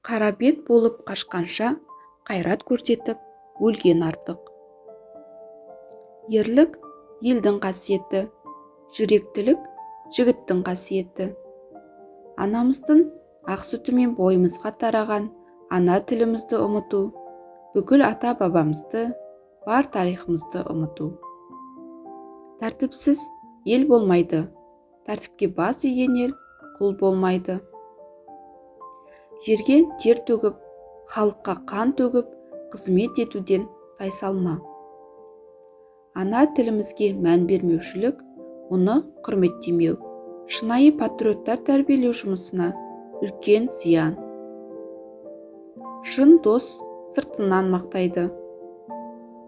Қара бет болып қашқанша, қайрат көрсетіп, өлген артық. Ерлік елдің қасиеті, жүректілік жігіттің қасиеті. Анамыздың ақ сүтімен бойымызға тараған ана тілімізді ұмыту, бүкіл ата бабамызды, бар тарихымызды ұмыту. Тәртіпсіз ел болмайды, тәртіпке бас иген ел құл болмайды. Жерге тер төгіп, халыққа қан төгіп, қызмет етуден тайсалма. Ана тілімізге мән бермеушілік, оны құрметтемеу, шынайы патриоттар тәрбиелеу жұмысына үлкен зиян. Шын дос сыртынан мақтайды.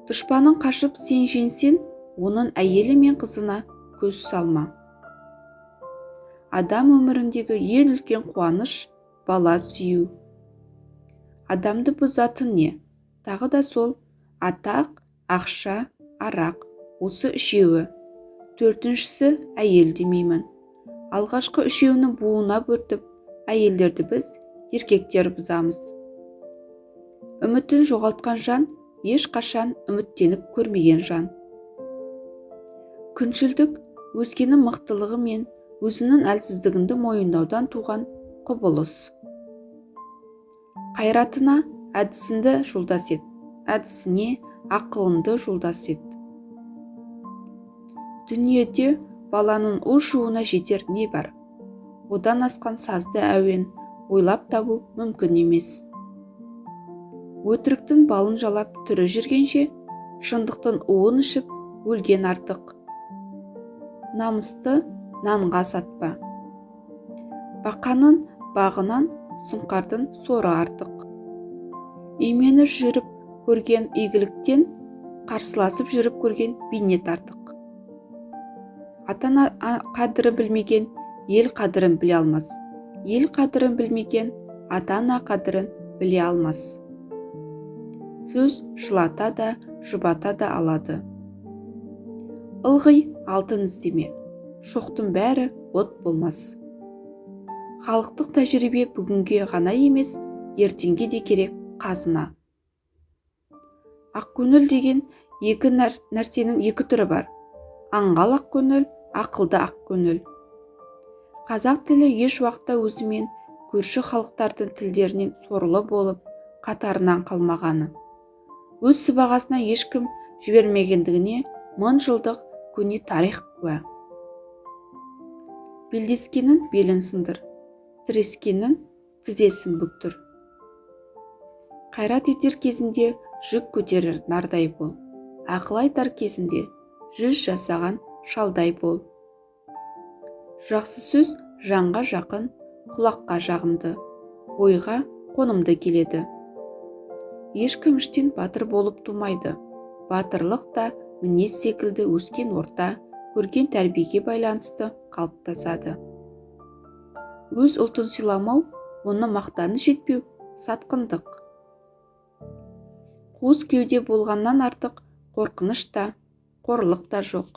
Дұшпаның қашып сен жеңсең, оның әйелі мен қызына көз салма. Адам өміріндегі ең үлкен қуаныш бала сүю. Адамды бұзатын не? Тағы да сол атақ, ақша, арақ, осы үшеуі. Төртіншісі әйел демеймін. Алғашқы үшеуінің буына бөртіп, әйелдерді біз еркектер бұзамыз. Үмітін жоғалтқан жан ешқашан үміттеніп көрмеген жан. Күншілдік өзгенің мықтылығы мен өзінің әлсіздігінді мойындаудан туған құбылыс. Қайратына әдісіңді жолдас ет, әдісіңе ақылыңды жолдас ет. Дүниеде баланың у-шуына жетер не бар? Одан асқан сазды әуен ойлап табу мүмкін емес. Өтіріктің балын жалап түрі жүргенше, шындықтың уын ішіп өлген артық. Намысты нанға сатпа. Бақаның бағынан сұңқардың соры артық. Именіп жүріп көрген игіліктен, қарсыласып жүріп көрген бейнет артық. Ата-ана қадірін білмеген ел қадірін біле алмас. Ел қадірін білмеген ата-ана қадірін біле алмас. Сөз жылата да, жұбата да алады. Ылғи алтын іздеме, шоқтың бәрі от болмас. Халықтық тәжірибе бүгінге ғана емес, ертеңге де керек қазына. Ақкөңіл деген екі нәрсенің екі түрі бар. Аңғал ақкөңіл, ақылды ақкөңіл. Қазақ тілі еш уақытта өзімен көрші халықтардың тілдерінен сорлы болып, қатарынан қалмағаны. Өз сыбағасына ешкім жібермегендігіне мың жылдық көне тарих куә. Белдескенін белін сындыр, тірескенін тізесін бүктір. Қайрат етер кезінде жүк көтерер нардай бол. Ақыл айтар кезінде жүз жасаған шалдай бол. Жақсы сөз жанға жақын, құлаққа жағымды, ойға қонымды келеді. Ешкім іштен батыр болып тумайды. Батырлық та мінез секілді өскен орта, көрген тәрбиеге байланысты қалыптасады. Өз ұлтын сыйламау, оны мақтаны жетпеу сатқындық. Қуыс кеуде болғаннан артық қорқыныш та, қорлық та жоқ.